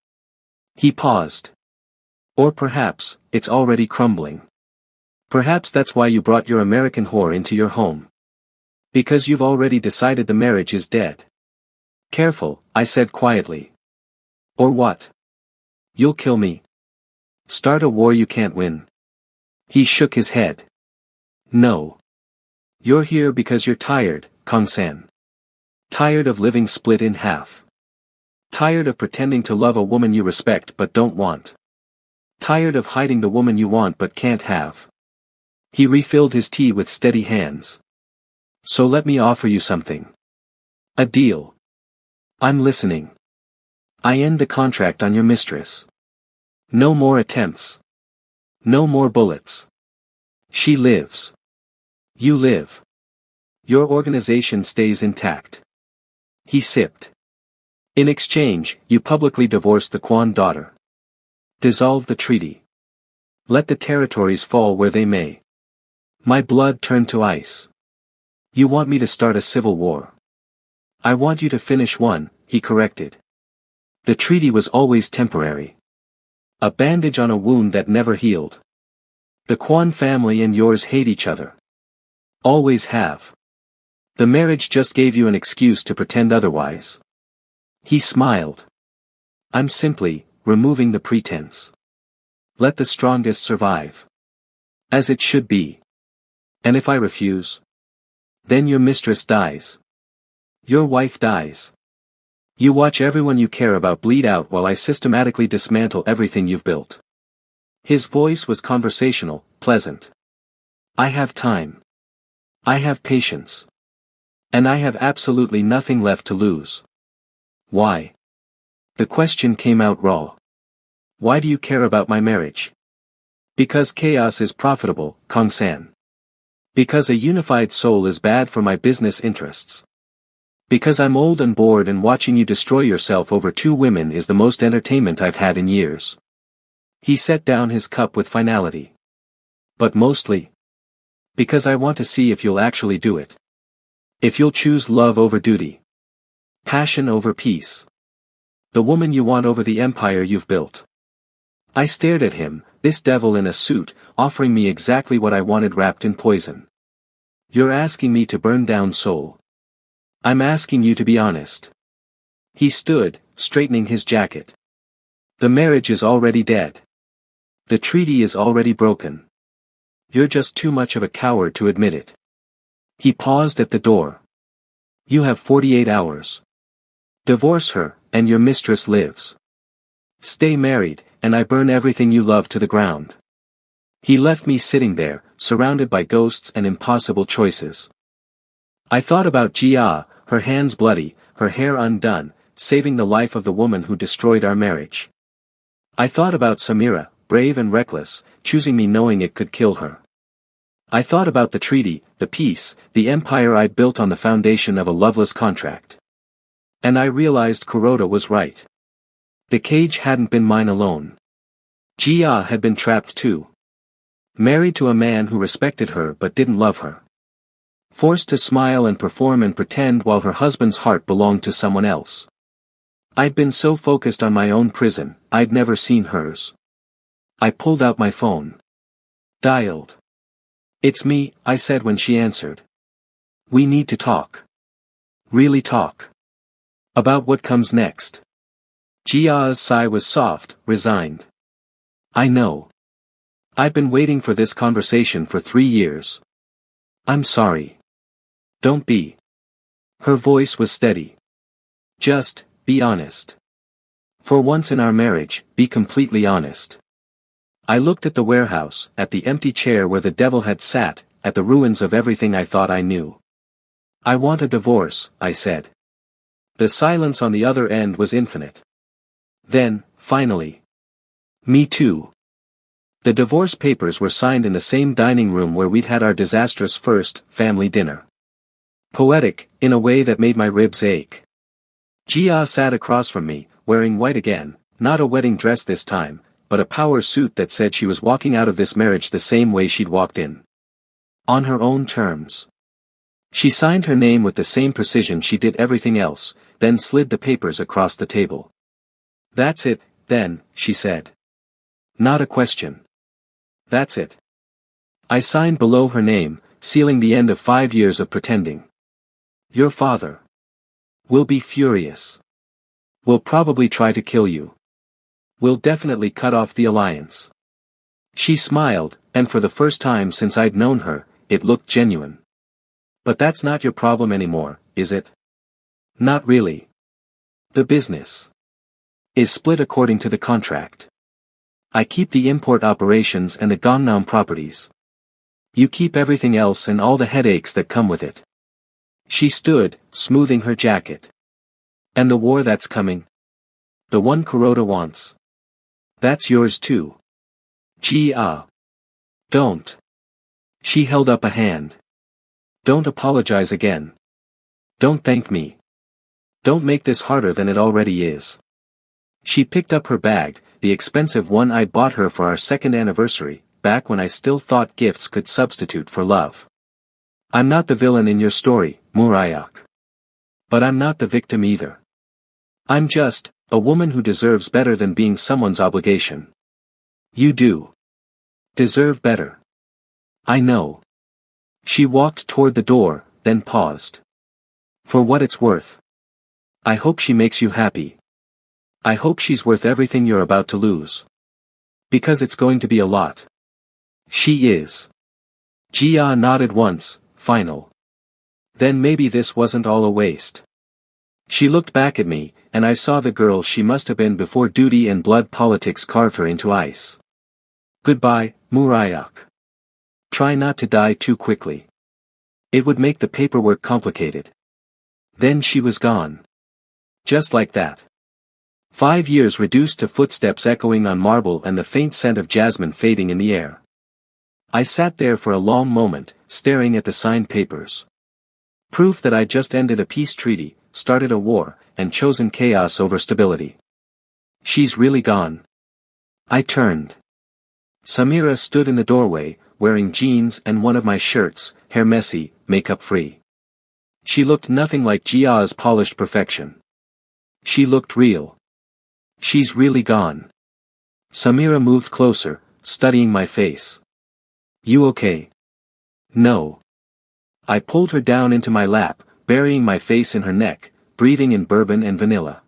He paused. "Or perhaps, it's already crumbling. Perhaps that's why you brought your American whore into your home. Because you've already decided the marriage is dead." "Careful," I said quietly. "Or what? You'll kill me? Start a war you can't win?" He shook his head. "No. You're here because you're tired, Kong-san. Tired of living split in half. Tired of pretending to love a woman you respect but don't want. Tired of hiding the woman you want but can't have." He refilled his tea with steady hands. "So let me offer you something. A deal. I'm listening. I end the contract on your mistress. No more attempts. No more bullets. She lives. You live. Your organization stays intact." He sipped. "In exchange, you publicly divorce the Kwon daughter. Dissolve the treaty. Let the territories fall where they may." My blood turned to ice. "You want me to start a civil war?" "I want you to finish one," he corrected. "The treaty was always temporary. A bandage on a wound that never healed. The Kwon family and yours hate each other. Always have. The marriage just gave you an excuse to pretend otherwise." He smiled. "I'm simply removing the pretense. Let the strongest survive. As it should be. And if I refuse? Then your mistress dies. Your wife dies. You watch everyone you care about bleed out while I systematically dismantle everything you've built." His voice was conversational, pleasant. "I have time. I have patience. And I have absolutely nothing left to lose." "Why?" The question came out raw. "Why do you care about my marriage?" "Because chaos is profitable, Kong-san. Because a unified soul is bad for my business interests. Because I'm old and bored and watching you destroy yourself over two women is the most entertainment I've had in years." He set down his cup with finality. "But mostly because I want to see if you'll actually do it. If you'll choose love over duty. Passion over peace. The woman you want over the empire you've built." I stared at him, this devil in a suit, offering me exactly what I wanted wrapped in poison. "You're asking me to burn down Seoul. I'm asking you to be honest." He stood, straightening his jacket. "The marriage is already dead. The treaty is already broken. You're just too much of a coward to admit it." He paused at the door. "You have 48 hours. Divorce her, and your mistress lives. Stay married, and I burn everything you love to the ground." He left me sitting there, surrounded by ghosts and impossible choices. I thought about Jia, her hands bloody, her hair undone, saving the life of the woman who destroyed our marriage. I thought about Samira, brave and reckless, choosing me knowing it could kill her. I thought about the treaty, the peace, the empire I'd built on the foundation of a loveless contract. And I realized Kuroda was right. The cage hadn't been mine alone. Jia had been trapped too. Married to a man who respected her but didn't love her. Forced to smile and perform and pretend while her husband's heart belonged to someone else. I'd been so focused on my own prison, I'd never seen hers. I pulled out my phone. Dialed. "It's me," I said when she answered. "We need to talk. Really talk. About what comes next." Jia's sigh was soft, resigned. "I know. I've been waiting for this conversation for 3 years. I'm sorry. Don't be." Her voice was steady. "Just, be honest. For once in our marriage, be completely honest." I looked at the warehouse, at the empty chair where the devil had sat, at the ruins of everything I thought I knew. "I want a divorce," I said. The silence on the other end was infinite. Then, finally. "Me too." The divorce papers were signed in the same dining room where we'd had our disastrous first family dinner. Poetic, in a way that made my ribs ache. Jia sat across from me, wearing white again, not a wedding dress this time, but a power suit that said she was walking out of this marriage the same way she'd walked in. On her own terms. She signed her name with the same precision she did everything else, then slid the papers across the table. "That's it, then," she said. "Not a question. That's it." I signed below her name, sealing the end of 5 years of pretending. "Your father will be furious. Will probably try to kill you. Will definitely cut off the alliance." She smiled, and for the first time since I'd known her, it looked genuine. "But that's not your problem anymore, is it?" "Not really. The business is split according to the contract. I keep the import operations and the Gangnam properties. You keep everything else and all the headaches that come with it." She stood, smoothing her jacket. "And the war that's coming? The one Kuroda wants? That's yours too." Jia. "Don't." She held up a hand. "Don't apologize again. Don't thank me. Don't make this harder than it already is." She picked up her bag, the expensive one I'd bought her for our second anniversary, back when I still thought gifts could substitute for love. "I'm not the villain in your story, Murayak. But I'm not the victim either. I'm just a woman who deserves better than being someone's obligation." "You do deserve better. I know." She walked toward the door, then paused. "For what it's worth. I hope she makes you happy. I hope she's worth everything you're about to lose. Because it's going to be a lot." "She is." Jia nodded once, final. "Then maybe this wasn't all a waste." She looked back at me, and I saw the girl she must have been before duty and blood politics carved her into ice. "Goodbye, Murayak. Try not to die too quickly. It would make the paperwork complicated." Then she was gone. Just like that. 5 years reduced to footsteps echoing on marble and the faint scent of jasmine fading in the air. I sat there for a long moment, staring at the signed papers. Proof that I'd just ended a peace treaty, started a war, and chosen chaos over stability. She's really gone. I turned. Samira stood in the doorway, wearing jeans and one of my shirts, hair messy, makeup free. She looked nothing like Jia's polished perfection. She looked real. "She's really gone." Samira moved closer, studying my face. "You okay?" "No." I pulled her down into my lap, burying my face in her neck, breathing in bourbon and vanilla.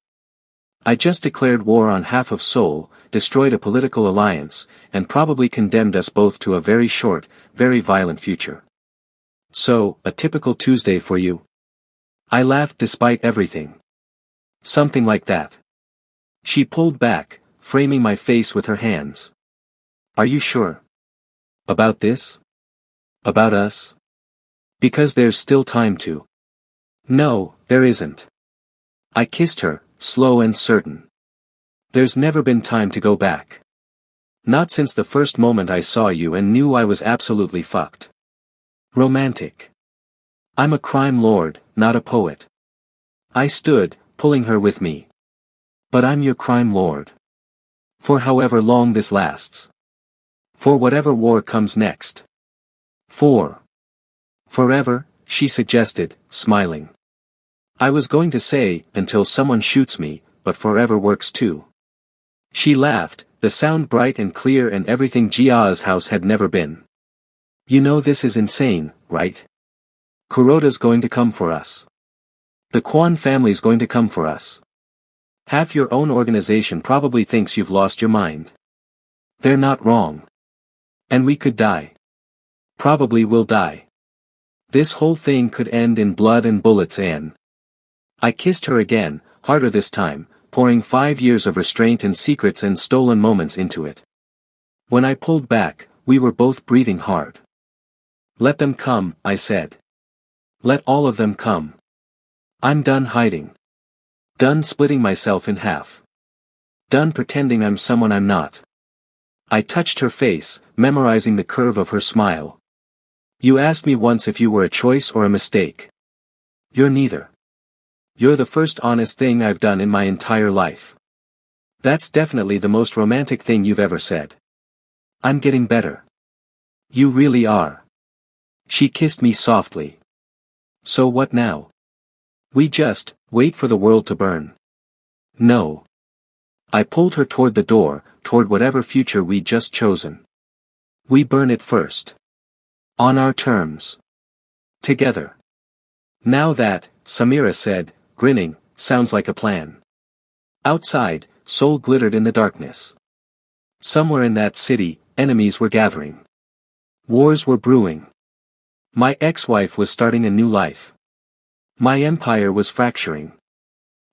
"I just declared war on half of Seoul, destroyed a political alliance, and probably condemned us both to a very short, very violent future. So, a typical Tuesday for you?" I laughed despite everything. "Something like that." She pulled back, framing my face with her hands. "Are you sure? About this? About us? Because there's still time to." "No, there isn't." I kissed her, slow and certain. "There's never been time to go back. Not since the first moment I saw you and knew I was absolutely fucked. Romantic. I'm a crime lord, not a poet. I stood, pulling her with me. But I'm your crime lord. For however long this lasts. For whatever war comes next. For forever, she suggested, smiling. I was going to say, until someone shoots me, but forever works too. She laughed, the sound bright and clear and everything Jia's house had never been. You know this is insane, right? Kuroda's going to come for us. The Quan family's going to come for us. Half your own organization probably thinks you've lost your mind. They're not wrong. And we could die. Probably will die. This whole thing could end in blood and bullets and... I kissed her again, harder this time, pouring 5 years of restraint and secrets and stolen moments into it. When I pulled back, we were both breathing hard. Let them come, I said. Let all of them come. I'm done hiding. Done splitting myself in half. Done pretending I'm someone I'm not. I touched her face, memorizing the curve of her smile. You asked me once if you were a choice or a mistake. You're neither. You're the first honest thing I've done in my entire life. That's definitely the most romantic thing you've ever said. I'm getting better. You really are. She kissed me softly. So what now? We just wait for the world to burn. No. I pulled her toward the door, toward whatever future we'd just chosen. We burn it first. On our terms. Together. Now that, Samira said, grinning, sounds like a plan. Outside, Seoul glittered in the darkness. Somewhere in that city, enemies were gathering. Wars were brewing. My ex-wife was starting a new life. My empire was fracturing.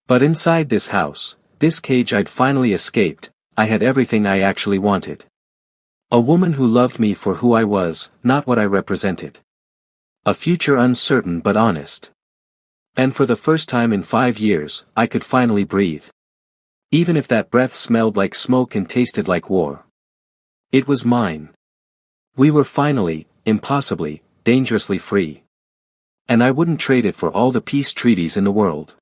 But inside this house, this cage I'd finally escaped, I had everything I actually wanted. A woman who loved me for who I was, not what I represented. A future uncertain but honest. And for the first time in 5 years, I could finally breathe. Even if that breath smelled like smoke and tasted like war. It was mine. We were finally, impossibly, dangerously free. And I wouldn't trade it for all the peace treaties in the world.